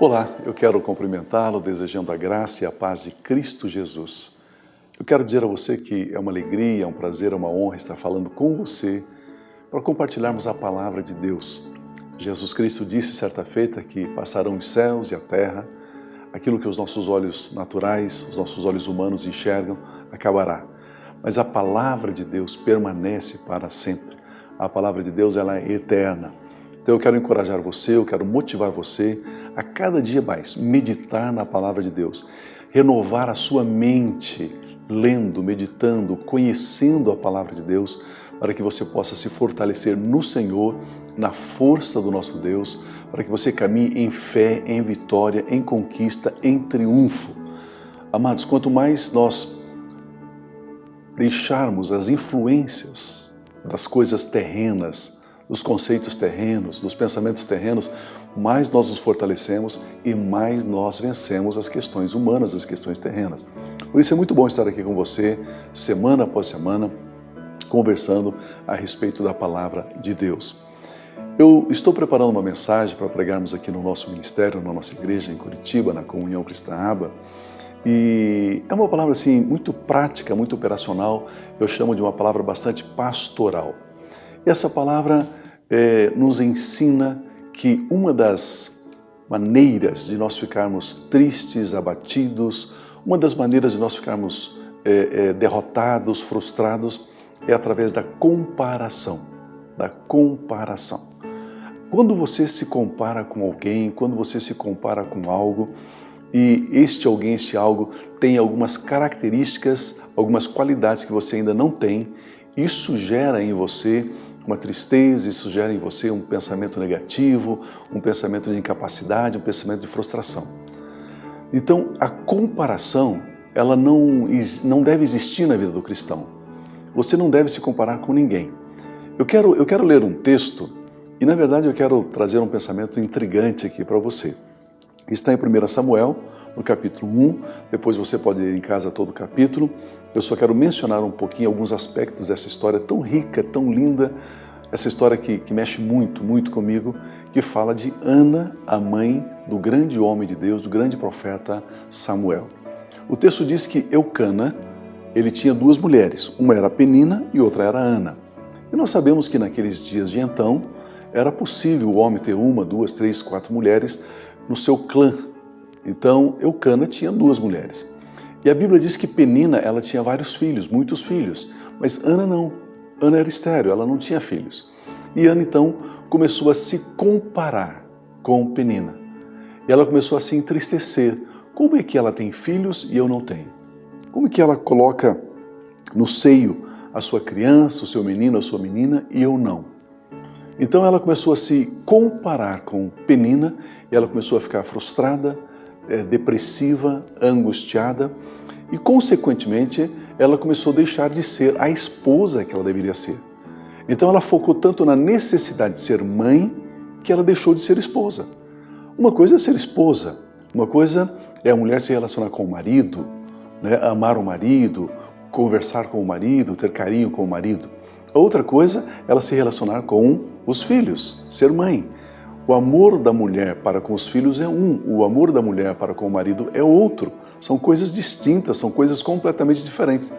Olá, eu quero cumprimentá-lo desejando a graça e a paz de Cristo Jesus. Eu quero dizer a você que é uma alegria, é um prazer, é uma honra estar falando com você para compartilharmos a palavra de Deus. Jesus Cristo disse certa feita que passarão os céus e a terra, aquilo que os nossos olhos naturais, os nossos olhos humanos enxergam, acabará. Mas a palavra de Deus permanece para sempre. A palavra de Deus ela é eterna. Então eu quero encorajar você, eu quero motivar você a cada dia mais meditar na palavra de Deus, renovar a sua mente, lendo, meditando, conhecendo a palavra de Deus, para que você possa se fortalecer no Senhor, na força do nosso Deus, para que você caminhe em fé, em vitória, em conquista, em triunfo. Amados, quanto mais nós deixarmos as influências das coisas terrenas, dos conceitos terrenos, dos pensamentos terrenos, mais nós nos fortalecemos e mais nós vencemos as questões humanas, as questões terrenas. Por isso é muito bom estar aqui com você, semana após semana, conversando a respeito da palavra de Deus. Eu estou preparando uma mensagem para pregarmos aqui no nosso ministério, na nossa igreja em Curitiba, na Comunhão Cristã Aba, e é uma palavra assim muito prática, muito operacional, eu chamo de uma palavra bastante pastoral. E essa palavra nos ensina que uma das maneiras de nós ficarmos tristes, abatidos, uma das maneiras de nós ficarmos derrotados, frustrados, é através da comparação. Da comparação. Quando você se compara com alguém, quando você se compara com algo, e este alguém, este algo, tem algumas características, algumas qualidades que você ainda não tem, isso gera em você uma tristeza, isso gera em você um pensamento negativo, um pensamento de incapacidade, um pensamento de frustração. Então, a comparação, ela não deve existir na vida do cristão. Você não deve se comparar com ninguém. Eu quero ler um texto e, na verdade, eu quero trazer um pensamento intrigante aqui para você. Está em 1 Samuel, no capítulo 1, depois você pode ler em casa todo o capítulo. Eu só quero mencionar um pouquinho alguns aspectos dessa história tão rica, tão linda, essa história que mexe muito, muito comigo, que fala de Ana, a mãe do grande homem de Deus, do grande profeta Samuel. O texto diz que Eucana, ele tinha duas mulheres, uma era Penina e outra era Ana. E nós sabemos que naqueles dias de então, era possível o homem ter uma, duas, três, quatro mulheres no seu clã. Então, Eucana tinha duas mulheres. E a Bíblia diz que Penina, ela tinha vários filhos, muitos filhos, mas Ana não. Ana era estéril, ela não tinha filhos. E Ana, então, começou a se comparar com Penina. E ela começou a se entristecer. Como é que ela tem filhos e eu não tenho? Como é que ela coloca no seio a sua criança, o seu menino, a sua menina, e eu não? Então ela começou a se comparar com Penina e ela começou a ficar frustrada, depressiva, angustiada e, consequentemente, ela começou a deixar de ser a esposa que ela deveria ser. Então ela focou tanto na necessidade de ser mãe que ela deixou de ser esposa. Uma coisa é ser esposa, uma coisa é a mulher se relacionar com o marido, né, amar o marido, conversar com o marido, ter carinho com o marido. A outra coisa é ela se relacionar com os filhos, ser mãe. O amor da mulher para com os filhos é um, o amor da mulher para com o marido é outro. São coisas distintas, são coisas completamente diferentes.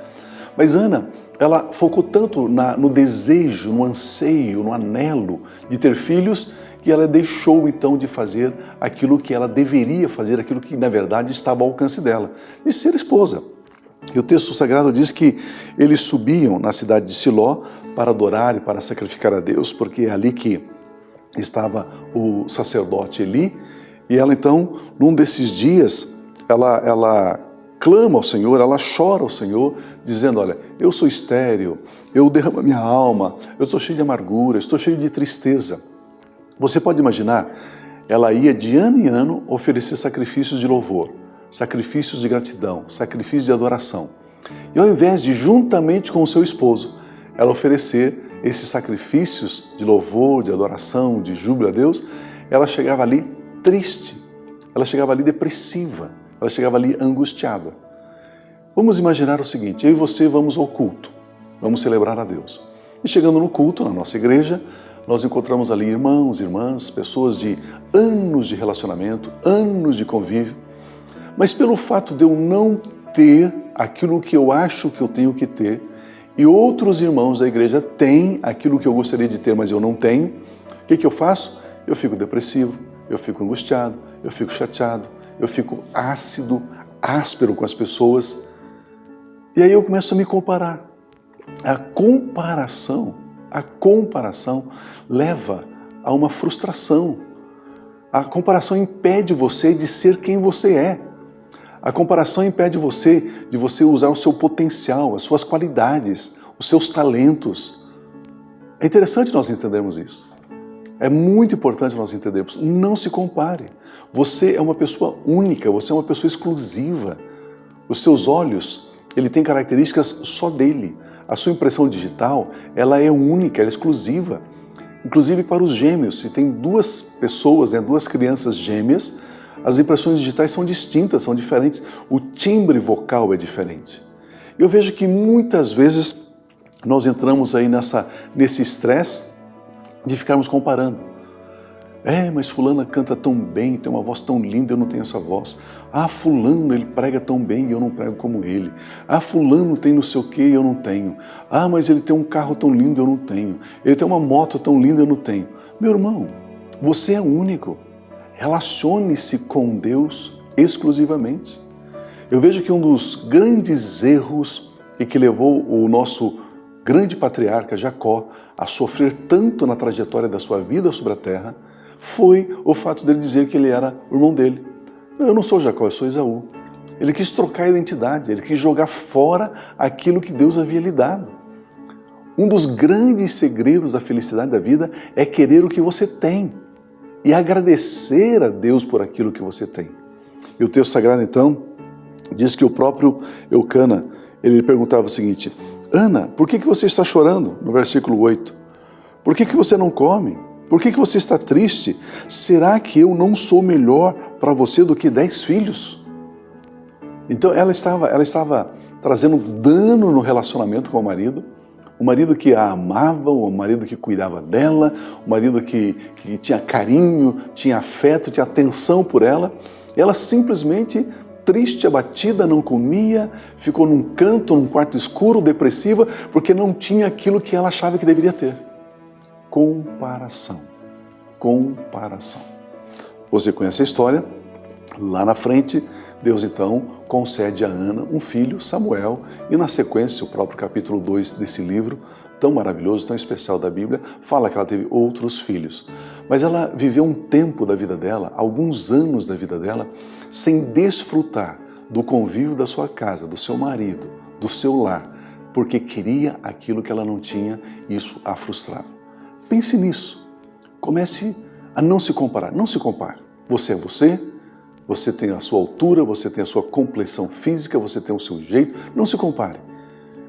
Mas Ana, ela focou tanto no desejo, no anseio, no anelo de ter filhos, que ela deixou então de fazer aquilo que ela deveria fazer, aquilo que na verdade estava ao alcance dela, de ser esposa. E o texto sagrado diz que eles subiam na cidade de Siló para adorar e para sacrificar a Deus, porque é ali que estava o sacerdote Eli. E ela então, num desses dias, ela clama ao Senhor, ela chora ao Senhor, dizendo: olha, eu sou estéril, eu derramo a minha alma, eu estou cheio de amargura, estou cheio de tristeza. Você pode imaginar, ela ia de ano em ano oferecer sacrifícios de louvor, sacrifícios de gratidão, sacrifícios de adoração. E ao invés de, juntamente com o seu esposo, ela oferecer esses sacrifícios de louvor, de adoração, de júbilo a Deus, ela chegava ali triste, ela chegava ali depressiva, ela chegava ali angustiada. Vamos imaginar o seguinte: eu e você vamos ao culto, vamos celebrar a Deus. E chegando no culto, na nossa igreja, nós encontramos ali irmãos, irmãs, pessoas de anos de relacionamento, anos de convívio, mas pelo fato de eu não ter aquilo que eu acho que eu tenho que ter, e outros irmãos da igreja têm aquilo que eu gostaria de ter, mas eu não tenho, o que eu faço? Eu fico depressivo, eu fico angustiado, eu fico chateado, eu fico ácido, áspero com as pessoas, e aí eu começo a me comparar. A comparação leva a uma frustração. A comparação impede você de ser quem você é. A comparação impede você de você usar o seu potencial, as suas qualidades, os seus talentos. É interessante nós entendermos isso. É muito importante nós entendermos. Não se compare. Você é uma pessoa única, você é uma pessoa exclusiva. Os seus olhos, ele tem características só dele. A sua impressão digital, ela é única, ela é exclusiva. Inclusive para os gêmeos, se tem duas pessoas, duas crianças gêmeas, as impressões digitais são distintas, são diferentes. O timbre vocal é diferente. Eu vejo que muitas vezes nós entramos aí nesse estresse de ficarmos comparando. Mas fulana canta tão bem, tem uma voz tão linda, eu não tenho essa voz. Ah, fulano, ele prega tão bem e eu não prego como ele. Ah, fulano tem não sei o que e eu não tenho. Ah, mas ele tem um carro tão lindo e eu não tenho. Ele tem uma moto tão linda e eu não tenho. Meu irmão, você é único. Relacione-se com Deus exclusivamente. Eu vejo que um dos grandes erros e que levou o nosso grande patriarca Jacó a sofrer tanto na trajetória da sua vida sobre a terra foi o fato dele dizer que ele era o irmão dele. Não, eu não sou Jacó, eu sou Esaú. Ele quis trocar a identidade, ele quis jogar fora aquilo que Deus havia lhe dado. Um dos grandes segredos da felicidade da vida é querer o que você tem e agradecer a Deus por aquilo que você tem. E o texto sagrado, então, diz que o próprio Eucana, ele perguntava o seguinte: Ana, por que você está chorando? No versículo 8. Por que você não come? Por que você está triste? Será que eu não sou melhor para você do que 10 filhos? Então ela estava trazendo dano no relacionamento com o marido que a amava, o marido que cuidava dela, o marido que tinha carinho, tinha afeto, tinha atenção por ela. E ela simplesmente, triste, abatida, não comia, ficou num canto, num quarto escuro, depressiva, porque não tinha aquilo que ela achava que deveria ter. Comparação. Você conhece a história? Lá na frente, Deus então concede a Ana um filho, Samuel, e na sequência, o próprio capítulo 2 desse livro, tão maravilhoso, tão especial da Bíblia, fala que ela teve outros filhos. Mas ela viveu um tempo da vida dela, alguns anos da vida dela, sem desfrutar do convívio da sua casa, do seu marido, do seu lar, porque queria aquilo que ela não tinha e isso a frustrava. Pense nisso. Comece a não se comparar. Não se compare. Você é você, você tem a sua altura, você tem a sua complexão física, você tem o seu jeito. Não se compare.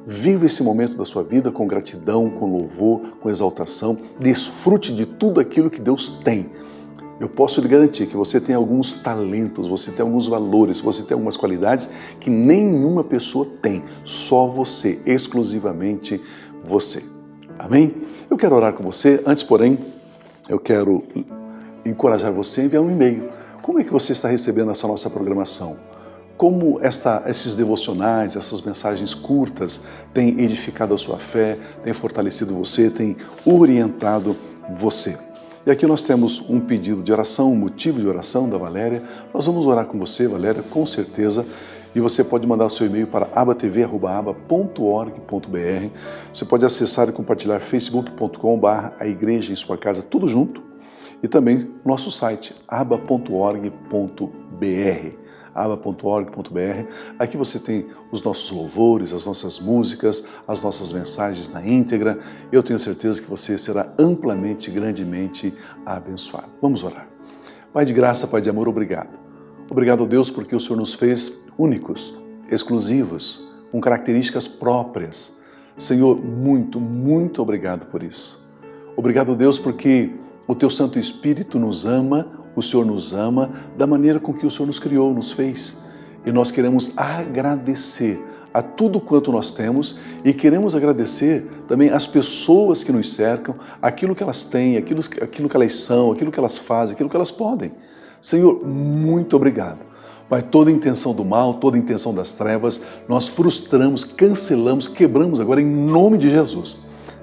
Viva esse momento da sua vida com gratidão, com louvor, com exaltação. Desfrute de tudo aquilo que Deus tem. Eu posso lhe garantir que você tem alguns talentos, você tem alguns valores, você tem algumas qualidades que nenhuma pessoa tem. Só você, exclusivamente você. Amém? Eu quero orar com você. Antes, porém, eu quero encorajar você a enviar um e-mail. Como é que você está recebendo essa nossa programação? Como esses devocionais, essas mensagens curtas têm edificado a sua fé, têm fortalecido você, têm orientado você? E aqui nós temos um pedido de oração, um motivo de oração da Valéria. Nós vamos orar com você, Valéria, com certeza. E você pode mandar o seu e-mail para abatv@aba.org.br. Você pode acessar e compartilhar facebook.com/a igreja em sua casa, tudo junto. E também nosso site, aba.org.br. aba.org.br. Aqui você tem os nossos louvores, as nossas músicas, as nossas mensagens na íntegra. Eu tenho certeza que você será amplamente, grandemente abençoado. Vamos orar. Pai de graça, Pai de amor, obrigado. Obrigado, Deus, porque o Senhor nos fez únicos, exclusivos, com características próprias. Senhor, muito, muito obrigado por isso. Obrigado, Deus, porque o Teu Santo Espírito nos ama, o Senhor nos ama da maneira com que o Senhor nos criou, nos fez. E nós queremos agradecer a tudo quanto nós temos e queremos agradecer também às pessoas que nos cercam, aquilo que elas têm, aquilo que elas são, aquilo que elas fazem, aquilo que elas podem. Senhor, muito obrigado. Pai, toda intenção do mal, toda intenção das trevas, nós frustramos, cancelamos, quebramos agora em nome de Jesus.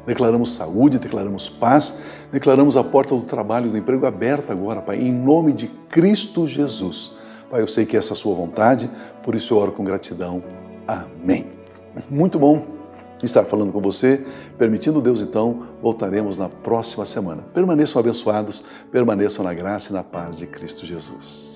Declaramos saúde, declaramos paz, declaramos a porta do trabalho, do emprego aberta agora, Pai, em nome de Cristo Jesus. Pai, eu sei que essa é a sua vontade, por isso eu oro com gratidão. Amém. Muito bom estar falando com você. Permitindo Deus, então, voltaremos na próxima semana. Permaneçam abençoados, permaneçam na graça e na paz de Cristo Jesus.